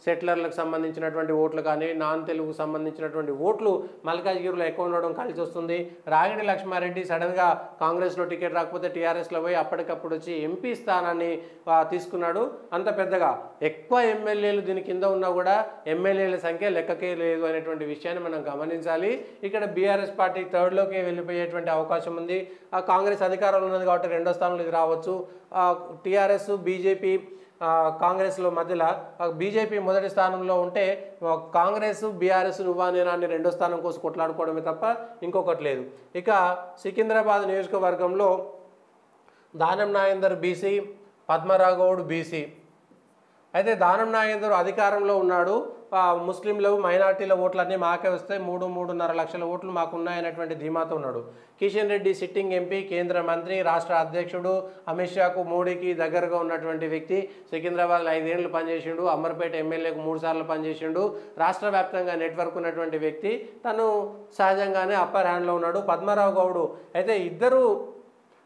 సెటిలర్లకు సంబంధించినటువంటి ఓట్లు కానీ నాన్ తెలుగుకు సంబంధించినటువంటి ఓట్లు మల్కాజ్గిరిలో ఎక్కువ ఉండడం కలిసి వస్తుంది. రాగిడి లక్ష్మారెడ్డి సడన్గా కాంగ్రెస్లో టికెట్ రాకపోతే టీఆర్ఎస్లో పోయి అప్పటికప్పుడు వచ్చి ఎంపీ స్థానాన్ని తీసుకున్నాడు. అంత పెద్దగా ఎక్కువ ఎమ్మెల్యేలు దీని కింద ఉన్నా కూడా ఎమ్మెల్యేల సంఖ్య లెక్కకే లేదు అనేటువంటి విషయాన్ని మనం గమనించాలి. ఇక్కడ బీఆర్ఎస్ పార్టీ థర్డ్లోకి వెళ్ళిపోయేటువంటి అవకాశం ఉంది. కాంగ్రెస్ అధికారంలో ఉన్నది కాబట్టి రెండో స్థానంలో ఇది రావచ్చు. టీఆర్ఎస్ బీజేపీ కాంగ్రెస్లో మధ్యలో బీజేపీ మొదటి స్థానంలో ఉంటే కాంగ్రెస్ బీఆర్ఎస్ నువ్వా నేనా అని రెండో స్థానం కోసం కొట్లాడుకోవడమే తప్ప ఇంకొకటి లేదు. ఇక సికింద్రాబాద్ నియోజకవర్గంలో దానం నాగేందర్ బీసీ, పద్మరావు గౌడ్ బీసీ. అయితే దానం నాగేందర్ అధికారంలో ఉన్నాడు. ముస్లింలు మైనార్టీల ఓట్లన్నీ మాకే వస్తాయి, 3-3.5 లక్షల ఓట్లు మాకు ఉన్నాయనేటువంటి ధీమాతో ఉన్నాడు. కిషన్ రెడ్డి సిట్టింగ్ ఎంపీ, కేంద్ర మంత్రి, రాష్ట్ర అధ్యక్షుడు, అమిత్ షాకు మోడీకి దగ్గరగా ఉన్నటువంటి వ్యక్తి. సికింద్రాబాద్లో 5 ఏళ్ళు పనిచేసిండు, అమర్పేట ఎమ్మెల్యేకు 3 సార్లు పనిచేసిండు. రాష్ట్ర వ్యాప్తంగా నెట్వర్క్ ఉన్నటువంటి వ్యక్తి. తను సహజంగానే అప్పర్ హ్యాండ్లో ఉన్నాడు. పద్మరావు గౌడ్ అయితే ఇద్దరు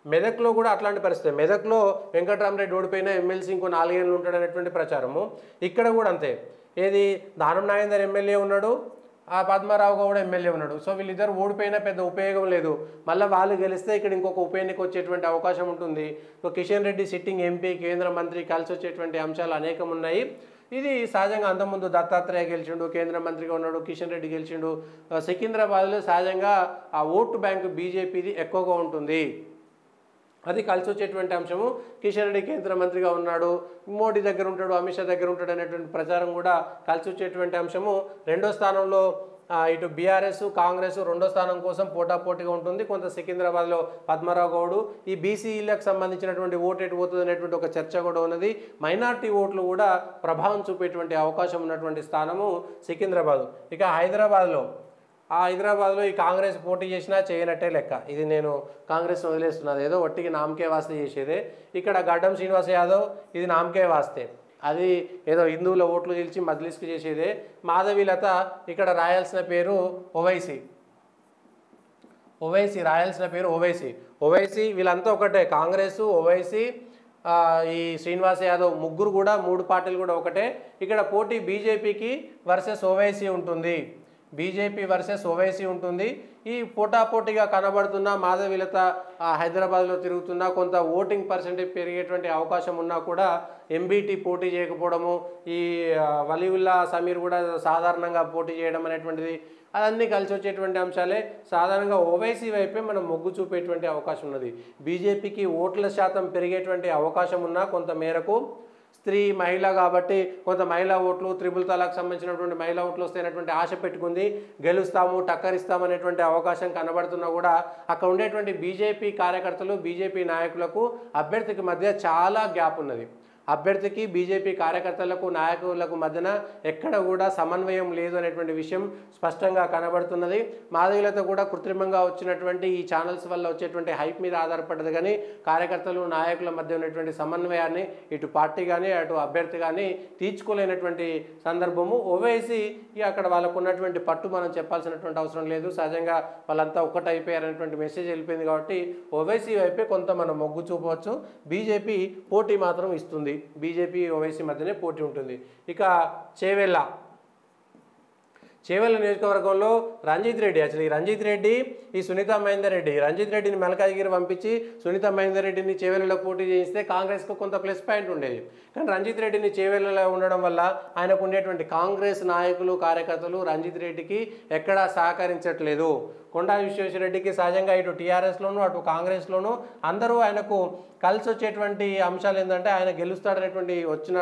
మెదక్లో కూడా అట్లాంటి పరిస్థితి. మెదక్లో వెంకటరామరెడ్డి ఓడిపోయినా ఎమ్మెల్సీ ఇంకో 4 ఏళ్ళు ఉంటాడు అనేటువంటి ప్రచారము. ఇక్కడ కూడా అంతే. ఏది దానం నాగేందర్ ఎమ్మెల్యే ఉన్నాడు, పద్మరావు గౌడ్ ఎమ్మెల్యే ఉన్నాడు. సో వీళ్ళిద్దరు ఓడిపోయినా పెద్ద ఉపయోగం లేదు. మళ్ళీ వాళ్ళు గెలిస్తే ఇక్కడ ఇంకొక ఉప ఎన్నిక వచ్చేటువంటి అవకాశం ఉంటుంది. So Kishan Reddy sitting MP, కేంద్ర మంత్రి కలిసి వచ్చేటువంటి అంశాలు అనేకం ఉన్నాయి. ఇది సహజంగా అంతకుముందు దత్తాత్రేయ గెలిచిండు, కేంద్ర మంత్రిగా ఉన్నాడు, కిషన్ రెడ్డి గెలిచిండు. సికింద్రాబాద్లో సహజంగా ఆ ఓటు బ్యాంకు బీజేపీది ఎక్కువగా ఉంటుంది. అది కలిసి వచ్చేటువంటి అంశము. కిషన్ రెడ్డి కేంద్ర మంత్రిగా ఉన్నాడు, మోడీ దగ్గర ఉంటాడు, అమిత్ షా దగ్గర ఉంటాడు అనేటువంటి ప్రచారం కూడా కలిసి వచ్చేటువంటి అంశము. రెండో స్థానంలో ఇటు బీఆర్ఎస్ కాంగ్రెస్ రెండో స్థానం కోసం పోటాపోటీగా ఉంటుంది. కొంత సికింద్రాబాద్లో పద్మరావు గౌడ్ ఈ బీసీలకు సంబంధించినటువంటి ఓటు ఎటు పోతుంది అనేటువంటి ఒక చర్చ కూడా ఉన్నది. మైనార్టీ ఓట్లు కూడా ప్రభావం చూపేటువంటి అవకాశం ఉన్నటువంటి స్థానము సికింద్రాబాదు. ఇక హైదరాబాద్లో ఈ కాంగ్రెస్ పోటీ చేసినా చేయనట్టే లెక్క. ఇది నేను కాంగ్రెస్ వదిలేస్తున్నది, ఏదో ఒట్టికి నామకే వాస్తే చేసేదే. ఇక్కడ గడ్డం శ్రీనివాస్ యాదవ్ ఇది నామకే వాస్తే, అది ఏదో హిందువుల ఓట్లు గెలిచి మజ్లిస్కి చేసేదే. మాధవీలత ఇక్కడ రాయాల్సిన పేరు ఓవైసీ, రాయాల్సిన పేరు ఓవైసీ. వీళ్ళంతా ఒకటే, కాంగ్రెస్, ఓవైసీ, ఈ శ్రీనివాస్ యాదవ్ ముగ్గురు కూడా 3 పార్టీలు కూడా ఒకటే. ఇక్కడ పోటీ బీజేపీకి వర్సెస్ ఓవైసీ ఉంటుంది. ఈ పోటాపోటీగా కనబడుతున్న మాధవీలత హైదరాబాద్లో తిరుగుతున్నా కొంత ఓటింగ్ పర్సెంటేజ్ పెరిగేటువంటి అవకాశం ఉన్నా కూడా ఎంబీటీ పోటీ చేయకపోవడము, ఈ వలీవుల్లా సమీర్ కూడా సాధారణంగా పోటీ చేయడం అనేటువంటిది అదన్నీ కలిసి వచ్చేటువంటి అంశాలే. సాధారణంగా ఓవైసీ వైపే మనం మొగ్గు చూపేటువంటి అవకాశం ఉన్నది. బీజేపీకి ఓట్ల శాతం పెరిగేటువంటి అవకాశం ఉన్నా కొంత మేరకు స్త్రీ మహిళ కాబట్టి కొంత మహిళా ఓట్లు, త్రిబుల్ తలాక్ సంబంధించినటువంటి మహిళా ఓట్లు వస్తాయనేటువంటి ఆశ పెట్టుకుంది. గెలుస్తాము, టక్కరిస్తాము అనేటువంటి అవకాశం కనబడుతున్నా కూడా అక్కడ ఉండేటువంటి బీజేపీ కార్యకర్తలు, బీజేపీ నాయకులకు అభ్యర్థికి మధ్య చాలా గ్యాప్ ఉన్నది. అభ్యర్థికి బీజేపీ కార్యకర్తలకు నాయకులకు మధ్యన ఎక్కడ కూడా సమన్వయం లేదు అనేటువంటి విషయం స్పష్టంగా కనబడుతున్నది. మాధవీలత కూడా కృత్రిమంగా వచ్చినటువంటి ఈ ఛానల్స్ వల్ల వచ్చేటువంటి హైప్ మీద ఆధారపడ్డది. కానీ కార్యకర్తలు నాయకుల మధ్య ఉన్నటువంటి సమన్వయాన్ని ఇటు పార్టీ కానీ అటు అభ్యర్థి కానీ తీర్చుకోలేనటువంటి సందర్భము. ఓవైసీ అక్కడ వాళ్ళకు ఉన్నటువంటి పట్టు మనం చెప్పాల్సినటువంటి అవసరం లేదు. సహజంగా వాళ్ళంతా ఒక్కటైపోయారనేటువంటి మెసేజ్ వెళ్ళిపోయింది కాబట్టి ఓవైసీ వైపే కొంత మనం మొగ్గు చూపవచ్చు. బీజేపీ పోటీ మాత్రం ఇస్తుంది. బీజేపీ ఓవైసీ మధ్యనే పోటీ ఉంటుంది. ఇక చేవెళ్ళ నియోజకవర్గంలో రంజిత్ రెడ్డి, అసలు ఈ రంజిత్ రెడ్డి ఈ సునీతా మహేందర్ రెడ్డి, రంజిత్ రెడ్డిని మల్కాజ్గిరి పంపించి సునీతా మహేందర్ రెడ్డిని చేవెళ్ళలో పోటీ చేయిస్తే కాంగ్రెస్కు కొంత ప్లస్ పాయింట్ ఉండేది. కానీ రంజిత్ రెడ్డిని చేవెళ్ళలో ఉండడం వల్ల ఆయనకు ఉండేటువంటి కాంగ్రెస్ నాయకులు కార్యకర్తలు రంజిత్ రెడ్డికి ఎక్కడా సహకరించట్లేదు. కొండా విశ్వేశ్వరరెడ్డికి సహజంగా ఇటు టీఆర్ఎస్లోనూ అటు కాంగ్రెస్లోనూ అందరూ ఆయనకు కలిసి వచ్చేటువంటి అంశాలు ఏంటంటే ఆయన గెలుస్తాడనేటువంటి వచ్చిన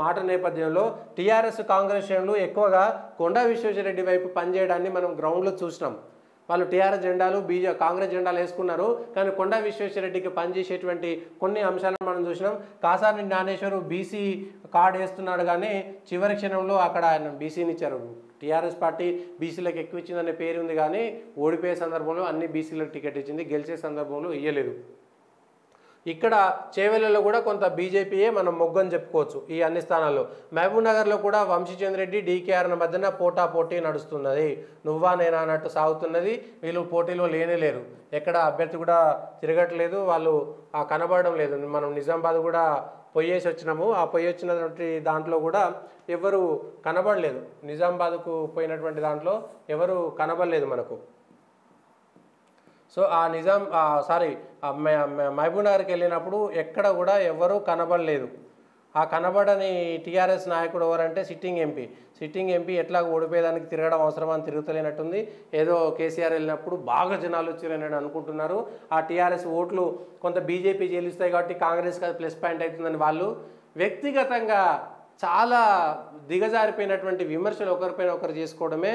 మాట నేపథ్యంలో టీఆర్ఎస్ కాంగ్రెస్ శ్రేణులు ఎక్కువగా కొండా విశ్వేశ్వరరెడ్డి వైపు పనిచేయడాన్ని మనం గ్రౌండ్లో చూసినాం. వాళ్ళు టీఆర్ఎస్ జెండాలు కాంగ్రెస్ జెండాలు వేసుకున్నారు, కానీ కొండా విశ్వేశ్వరరెడ్డికి పనిచేసేటువంటి కొన్ని అంశాలను మనం చూసినాం. కాసాని జ్ఞానేశ్వర్ బీసీ కార్డు వేస్తున్నాడు, కానీ చివరి క్షణంలో అక్కడ ఆయన బీసీని ఇచ్చారు. టీఆర్ఎస్ పార్టీ బీసీలకు ఎక్కువ ఇచ్చిందనే పేరు ఉంది, కానీ ఓడిపోయే సందర్భంలో అన్ని బీసీలకు టికెట్ ఇచ్చింది, గెలిచే సందర్భంలో ఇయ్యలేదు. ఇక్కడ చేవెళ్లలో కూడా కొంత బీజేపీయే మనం మొగ్గని చెప్పుకోవచ్చు ఈ అన్ని స్థానాల్లో. మహబూబ్ నగర్లో కూడా వంశీచంద్ర రెడ్డి డీకేఆర్ల మధ్యన పోటీ నడుస్తున్నది. నువ్వా నేనా అన్నట్టు సాగుతున్నది. వీళ్ళు పోటీలో లేరు. ఎక్కడ అభ్యర్థి కూడా తిరగట్లేదు, వాళ్ళు కనబడడం లేదు. మనం నిజామాబాద్ కూడా పొయ్యేసి వచ్చినాము. ఆ పొయ్యి వచ్చినటువంటి దాంట్లో కూడా ఎవరు కనబడలేదు. నిజామాబాద్కు పోయినటువంటి దాంట్లో ఎవరు కనబడలేదు మనకు. సో ఆ మహబూబ్ నగర్కి వెళ్ళినప్పుడు ఎక్కడ కూడా ఎవరు కనబడలేదు. ఆ కనబడని టీఆర్ఎస్ నాయకుడు ఎవరంటే సిట్టింగ్ ఎంపీ ఎట్లా ఓడిపోయేదానికి తిరగడం అవసరమని తిరుగుతలేనట్టుంది. ఏదో కేసీఆర్ వెళ్ళినప్పుడు బాగా జనాలు వచ్చారని అనుకుంటున్నారు. ఆ టీఆర్ఎస్ ఓట్లు కొంత బీజేపీ గెలుస్తాయి కాబట్టి కాంగ్రెస్కి అది ప్లస్ పాయింట్ అవుతుందని వాళ్ళు వ్యక్తిగతంగా చాలా దిగజారిపోయినటువంటి విమర్శలు ఒకరిపైన ఒకరు చేసుకోవడమే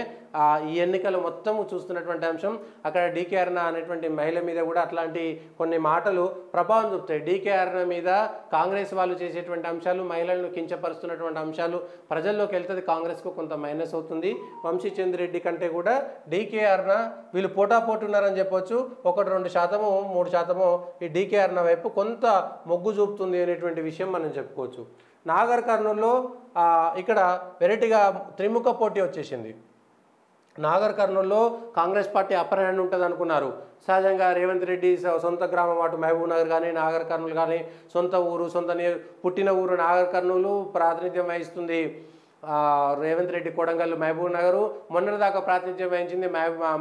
ఈ ఎన్నికలు మొత్తము చూస్తున్నటువంటి అంశం. అక్కడ డీకేఆర్ అనేటువంటి మహిళ మీద కూడా అట్లాంటి కొన్ని మాటలు ప్రభావం చూపుతాయి. డీకేఆర్ మీద కాంగ్రెస్ వాళ్ళు చేసేటువంటి అంశాలు, మహిళలను కించపరుస్తున్నటువంటి అంశాలు ప్రజల్లోకి వెళ్తుంది. కాంగ్రెస్కు కొంత మైనస్ అవుతుంది. వంశీచంద్ర రెడ్డి కంటే కూడా డీకేఆర్ వీళ్ళు పోటాపోటీ ఉన్నారని చెప్పొచ్చు. 1-2%, 3% ఈ డీకేఆర్ వైపు కొంత మొగ్గు చూపుతుంది అనేటువంటి విషయం మనం చెప్పుకోవచ్చు. నాగర్ కర్నూల్లో ఇక్కడ వెరైటీగా త్రిముఖ పోటీ వచ్చేసింది. నాగర్ కర్నూల్లో కాంగ్రెస్ పార్టీ అప్పర్ హ్యాండ్ ఉంటుంది అనుకున్నారు. సహజంగా రేవంత్ రెడ్డి సొంత గ్రామం అటు మహబూబ్ నగర్ కానీ నాగర్ కర్నూలు కానీ సొంత ఊరు పుట్టిన ఊరు నాగర్ కర్నూలు ప్రాతినిధ్యం వహిస్తుంది రేవంత్ రెడ్డి. కొడంగల్, మహబూబ్ నగరు మొన్నటిదాకా ప్రాతినిధ్యం వహించింది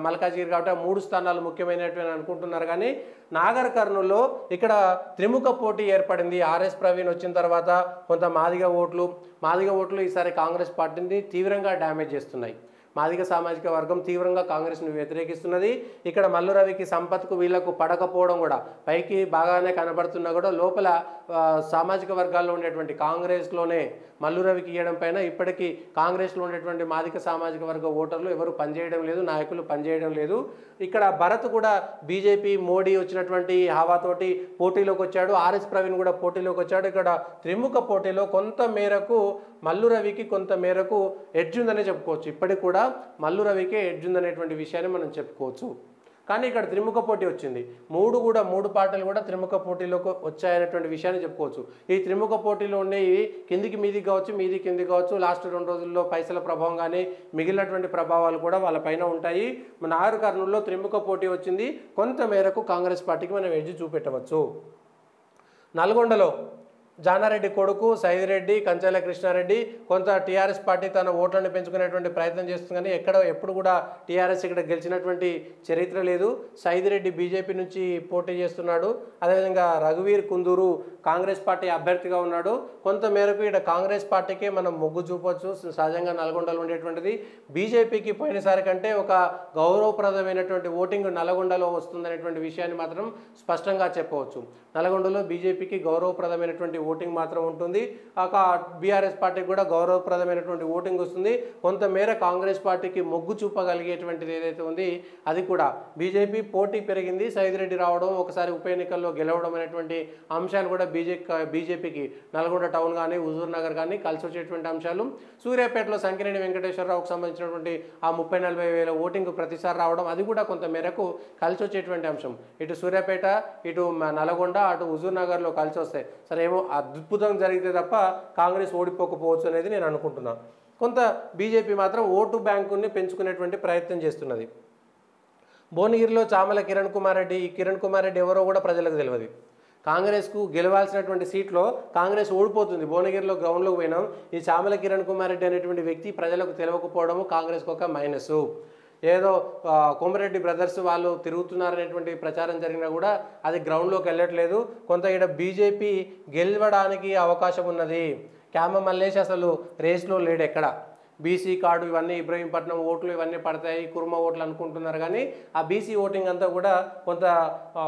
మల్కాజ్గిరి కాబట్టి 3 స్థానాలు ముఖ్యమైనటువంటి అనుకుంటున్నారు. కానీ నాగర్ కర్నూల్లో ఇక్కడ త్రిముఖ పోటీ ఏర్పడింది. ఆర్ఎస్ ప్రవీణ్ వచ్చిన తర్వాత కొంత మాదిగ ఓట్లు ఈసారి కాంగ్రెస్ పార్టీని తీవ్రంగా డ్యామేజ్ చేస్తున్నాయి. మాదిగ సామాజిక వర్గం తీవ్రంగా కాంగ్రెస్ను వ్యతిరేకిస్తున్నది. ఇక్కడ మల్లు రవికి, సంపత్కు వీళ్లకు పడకపోవడం కూడా పైకి బాగానే కనబడుతున్నా కూడా లోపల సామాజిక వర్గాల్లో ఉండేటువంటి కాంగ్రెస్లోనే మల్లు రవికి ఇవ్వడం పైన ఇప్పటికీ కాంగ్రెస్లో ఉండేటువంటి మాదిక సామాజిక వర్గ ఓటర్లు ఎవరు పనిచేయడం లేదు, నాయకులు పనిచేయడం లేదు. ఇక్కడ భరత్ కూడా బీజేపీ మోడీ వచ్చినటువంటి హవాతోటి పోటీలోకి వచ్చాడు. ఆర్ఎస్ ప్రవీణ్ కూడా పోటీలోకి వచ్చాడు. ఇక్కడ త్రిముఖ పోటీలో కొంత మేరకు మల్లు రవికి కొంత మేరకు ఎడ్జ్ ఉందనే చెప్పుకోవచ్చు. ఇప్పటికి కూడా మల్లు రవికే ఎడ్జ్ ఉందనేటువంటి విషయాన్ని మనం చెప్పుకోవచ్చు. కానీ ఇక్కడ త్రిముఖ పోటీ వచ్చింది. మూడు పార్టీలు కూడా త్రిముఖ పోటీలోకి వచ్చాయనేటువంటి విషయాన్ని చెప్పుకోవచ్చు. ఈ త్రిముఖ పోటీలో ఉండేవి కిందికి మీదికి కావచ్చు, మీది కిందికి కావచ్చు. లాస్ట్ 2 రోజుల్లో పైసల ప్రభావం కానీ మిగిలినటువంటి ప్రభావాలు కూడా వాళ్ళ పైన ఉంటాయి. నాగర్ కర్నూలులో త్రిముఖ పోటీ వచ్చింది. కొంత మేరకు కాంగ్రెస్ పార్టీకి మనం ఎడ్జ్ చూపెట్టవచ్చు. నల్గొండలో జానారెడ్డి కొడుకు సైదిరెడ్డి, కంచెల కృష్ణారెడ్డి కొంత టీఆర్ఎస్ పార్టీ తన ఓట్లను పెంచుకునేటువంటి ప్రయత్నం చేస్తుంది. కానీ ఎప్పుడు కూడా టీఆర్ఎస్ ఇక్కడ గెలిచినటువంటి చరిత్ర లేదు. సైదిరెడ్డి బీజేపీ నుంచి పోటీ చేస్తున్నాడు. అదేవిధంగా రఘువీర్ కుందూరు కాంగ్రెస్ పార్టీ అభ్యర్థిగా ఉన్నాడు. కొంత మేరకు ఇక్కడ కాంగ్రెస్ పార్టీకే మనం మొగ్గు చూపవచ్చు. సహజంగా నల్గొండలో ఉండేటువంటిది బీజేపీకి పోయినసారి కంటే ఒక గౌరవప్రదమైనటువంటి ఓటింగ్ నల్గొండలో వస్తుందనేటువంటి విషయాన్ని మాత్రం స్పష్టంగా చెప్పవచ్చు. నల్గొండలో బీజేపీకి గౌరవప్రదమైనటువంటి ఓటింగ్ మాత్రం ఉంటుంది. బీఆర్ఎస్ పార్టీకి కూడా గౌరవప్రదమైనటువంటి ఓటింగ్ వస్తుంది. కొంతమేర కాంగ్రెస్ పార్టీకి మొగ్గు చూపగలిగేటువంటిది ఏదైతే ఉంది అది కూడా బీజేపీ పోటీ పెరిగింది. సైదిరెడ్డి రావడం, ఒకసారి ఉప ఎన్నికల్లో గెలవడం అనేటువంటి అంశాలు కూడా బీజేపీకి నల్గొండ టౌన్ కానీ హుజూర్ నగర్ కానీ కలిసి వచ్చేటువంటి అంశాలు. సూర్యాపేటలో సంకినేని వెంకటేశ్వరరావుకు సంబంధించినటువంటి ఆ 30-40 వేల ఓటింగ్ ప్రతిసారి రావడం అది కూడా కొంత మేరకు కలిసి వచ్చేటువంటి అంశం. ఇటు సూర్యాపేట, ఇటు నల్గొండ, అటు హుజూర్ నగర్లో కలిసి వస్తాయి. సరే ఏమో అద్భుతం జరిగితే తప్ప కాంగ్రెస్ ఓడిపోకపోవచ్చు అనేది నేను అనుకుంటున్నాను. కొంత బీజేపీ మాత్రం ఓటు బ్యాంకుని పెంచుకునేటువంటి ప్రయత్నం చేస్తున్నది. భువనగిరిలో చామల కిరణ్ కుమార్ రెడ్డి, ఈ కిరణ్ కుమార్ రెడ్డి ఎవరో కూడా ప్రజలకు తెలియదు. కాంగ్రెస్కు గెలవాల్సినటువంటి సీట్లో కాంగ్రెస్ ఓడిపోతుంది. భువనగిరిలో గ్రౌండ్లోకి పోయినాం. ఈ చామల కిరణ్ కుమార్ రెడ్డి అనేటువంటి వ్యక్తి ప్రజలకు తెలియకపోవడము కాంగ్రెస్కు ఒక మైనస్. ఏదో కోమరెడ్డి బ్రదర్స్ వాళ్ళు తిరుగుతున్నారనేటువంటి ప్రచారం జరిగినా కూడా అది గ్రౌండ్లోకి వెళ్ళట్లేదు. కొంత ఇక్కడ బీజేపీ గెలవడానికి అవకాశం ఉన్నది. క్యామ మల్లేష్ అసలు రేస్లో లేడు. ఎక్కడ బీసీ కార్డు ఇవన్నీ ఇబ్రహీంపట్నం ఓట్లు ఇవన్నీ పడతాయి, కుర్మ ఓట్లు అనుకుంటున్నారు. కానీ ఆ బీసీ ఓటింగ్ అంతా కూడా కొంత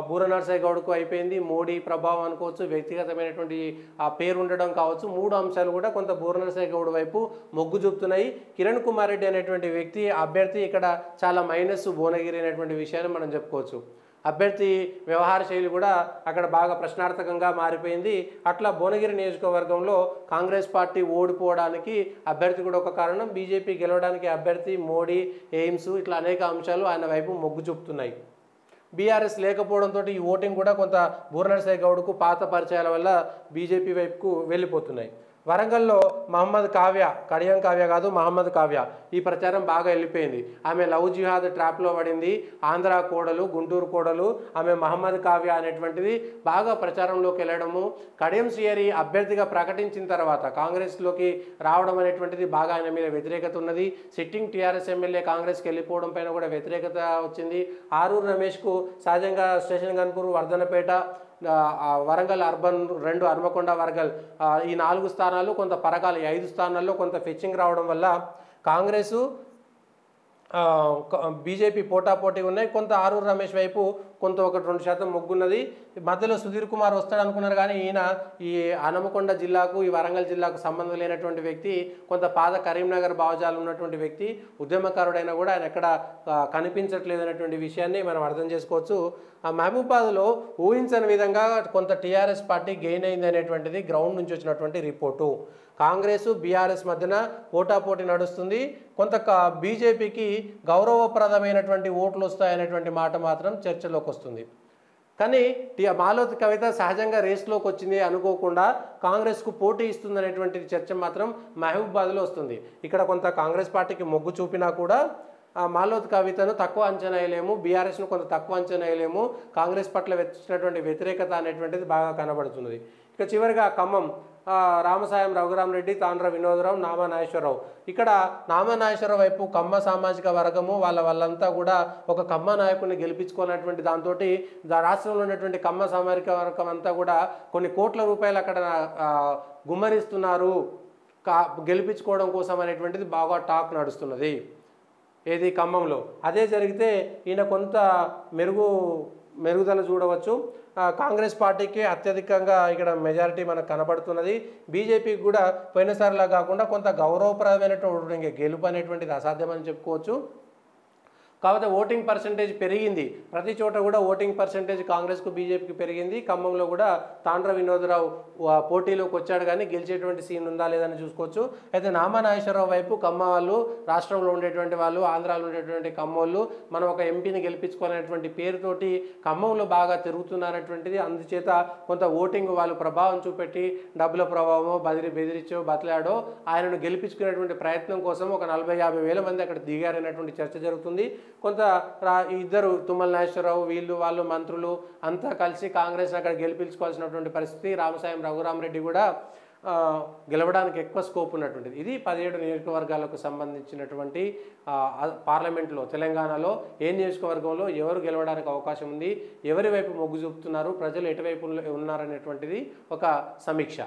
బూర నర్సయ్య గౌడ్కు అయిపోయింది. మోడీ ప్రభావం అనుకోవచ్చు, వ్యక్తిగతమైనటువంటి ఆ పేరు ఉండడం కావచ్చు. 3 అంశాలు కూడా కొంత బూర నర్సయ్య గౌడ్ వైపు మొగ్గు చూపుతున్నాయి. కిరణ్ కుమార్ రెడ్డి అనేటువంటి వ్యక్తి అభ్యర్థి ఇక్కడ చాలా మైనస్ భువనగిరి అనేటువంటి విషయాన్ని మనం చెప్పుకోవచ్చు. అభ్యర్థి వ్యవహార శైలి కూడా అక్కడ బాగా ప్రశ్నార్థకంగా మారిపోయింది. అట్లా భువనగిరి నియోజకవర్గంలో కాంగ్రెస్ పార్టీ ఓడిపోవడానికి అభ్యర్థి కూడా ఒక కారణం. బీజేపీ గెలవడానికి అభ్యర్థి, మోడీ, ఎయిమ్స్ ఇట్లా అనేక అంశాలు ఆయన వైపు మొగ్గు చూపుతున్నాయి. బీఆర్ఎస్ లేకపోవడంతో ఈ ఓటింగ్ కూడా కొంత బూరనరసయ్య గౌడ్కు పాత పరిచయాల వల్ల బీజేపీ వైపుకు వెళ్ళిపోతున్నాయి. వరంగల్లో మహమ్మద్ కావ్య, కడియం కావ్య కాదు మహమ్మద్ కావ్య, ఈ ప్రచారం బాగా వెళ్ళిపోయింది. ఆమె లవ్ జిహాద్ ట్రాప్లో పడింది. ఆంధ్ర కోడలు, గుంటూరు కోడలు, ఆమె మహమ్మద్ కావ్య అనేటువంటిది బాగా ప్రచారంలోకి వెళ్ళడము, కడియం శ్రీహరి అభ్యర్థిగా ప్రకటించిన తర్వాత కాంగ్రెస్లోకి రావడం అనేటువంటిది బాగా ఆయన మీద వ్యతిరేకత ఉన్నది. సిట్టింగ్ టీఆర్ఎస్ ఎమ్మెల్యే కాంగ్రెస్కి వెళ్ళిపోవడం పైన కూడా వ్యతిరేకత వచ్చింది. ఆరూరు రమేష్కు సహజంగా స్టేషన్ గన్పూర్, వర్ధనపేట, వరంగల్ అర్బన్ 2, హన్మకొండ వరంగల్ ఈ 4 స్థానాలు కొంత పరకాలు, 5 స్థానాల్లో కొంత ఫెచ్చింగ్ రావడం వల్ల కాంగ్రెసు బీజేపీ పోటాపోటీ ఉన్నాయి. కొంత ఆరూరు రమేష్ వైపు కొంత 1-2% మొగ్గున్నది. మధ్యలో సుధీర్ కుమార్ వస్తాడు అనుకున్నారు కానీ ఈయన ఈ హనుమకొండ జిల్లాకు, ఈ వరంగల్ జిల్లాకు సంబంధం లేనటువంటి వ్యక్తి, కొంత పాత కరీంనగర్ భావజాలు ఉన్నటువంటి వ్యక్తి, ఉద్యమకారుడైనా కూడా ఆయన ఎక్కడ కనిపించట్లేదు అనేటువంటి విషయాన్ని మనం అర్థం చేసుకోవచ్చు. మహబూబాబాద్లో ఊహించని విధంగా కొంత టీఆర్ఎస్ పార్టీ గెయిన్ అయింది అనేటువంటిది గ్రౌండ్ నుంచి వచ్చినటువంటి రిపోర్టు. కాంగ్రెస్ బీఆర్ఎస్ మధ్యన పోటాపోటీ నడుస్తుంది. కొంత బీజేపీకి గౌరవప్రదమైనటువంటి ఓట్లు వస్తాయనేటువంటి మాట మాత్రం చర్చలోకి వస్తుంది. కానీ మాలోత్ కవిత సహజంగా రేస్లోకి వచ్చింది అనుకోకుండా కాంగ్రెస్కు పోటీ ఇస్తుంది అనేటువంటి చర్చ మాత్రం మహబూబాబాద్లో వస్తుంది. ఇక్కడ కొంత కాంగ్రెస్ పార్టీకి మొగ్గు చూపినా కూడా మాలోత్ కవితను తక్కువ అంచనా వేయలేము, బీఆర్ఎస్ను కొంత తక్కువ అంచనా వేయలేము. కాంగ్రెస్ పట్ల వచ్చినటువంటి వ్యతిరేకత అనేటువంటిది బాగా కనబడుతున్నది. ఇక చివరిగా ఖమ్మం, రామసాయం రఘురామరెడ్డి, తాండ్ర వినోదరావు, నామా నాగేశ్వరరావు. ఇక్కడ నామా నాగేశ్వరరావు వైపు కమ్మ సామాజిక వర్గము వాళ్ళంతా కూడా ఒక కమ్మ నాయకుడిని గెలిపించుకున్నటువంటి దాంతో రాష్ట్రంలో ఉన్నటువంటి కమ్మ సామాజిక వర్గం అంతా కూడా కొన్ని కోట్ల రూపాయలు అక్కడ గుమ్మరిస్తున్నారు గెలిపించుకోవడం కోసం అనేటువంటిది బాగా టాక్ నడుస్తున్నది ఏది ఖమ్మంలో. అదే జరిగితే ఈయన కొంత మెరుగుదల చూడవచ్చు. కాంగ్రెస్ పార్టీకి అత్యధికంగా ఇక్కడ మెజారిటీ మనకు కనబడుతున్నది. బీజేపీకి కూడా పోయినసారిలా కాకుండా కొంత గౌరవప్రదమైనటువంటి గెలుపు అనేటువంటిది అసాధ్యమని చెప్పుకోవచ్చు. కాకపోతే ఓటింగ్ పర్సంటేజ్ పెరిగింది. ప్రతి చోట కూడా ఓటింగ్ పర్సంటేజ్ కాంగ్రెస్కు బీజేపీకి పెరిగింది. ఖమ్మంలో కూడా తాండ్ర వినోదరావు పోటీలోకి వచ్చాడు కానీ గెలిచేటువంటి సీన్ ఉందా లేదని చూసుకోవచ్చు. అయితే నామా నాగేశ్వరరావు వైపు కమ్మ వాళ్ళు, రాష్ట్రంలో ఉండేటువంటి వాళ్ళు, ఆంధ్రాలో ఉండేటువంటి కమ్మోళ్ళు మనం ఒక ఎంపీని గెలిపించుకోవాలనేటువంటి పేరుతోటి ఖమ్మంలో బాగా తిరుగుతున్నారనేటువంటిది. అందుచేత కొంత ఓటింగ్ వాళ్ళు ప్రభావం చూపెట్టి డబ్బుల ప్రభావమో బెదిరించో బతలాడో ఆయనను గెలిపించుకునేటువంటి ప్రయత్నం కోసం ఒక 40-50 వేల మంది అక్కడ దిగారనేటువంటి చర్చ జరుగుతుంది. కొంత ఇద్దరు తుమ్మల నాగేశ్వరరావు వాళ్ళు మంత్రులు అంతా కలిసి కాంగ్రెస్ అక్కడ గెలిపించుకోవాల్సినటువంటి పరిస్థితి. రామసాయం రఘురామరెడ్డి కూడా గెలవడానికి ఎక్కువ స్కోప్ ఉన్నటువంటిది. ఇది 17 నియోజకవర్గాలకు సంబంధించినటువంటి పార్లమెంట్లో తెలంగాణలో ఏ నియోజకవర్గంలో ఎవరు గెలవడానికి అవకాశం ఉంది, ఎవరి వైపు మొగ్గు చూపుతున్నారు, ప్రజలు ఎటువైపు ఉన్నారనేటువంటిది ఒక సమీక్ష.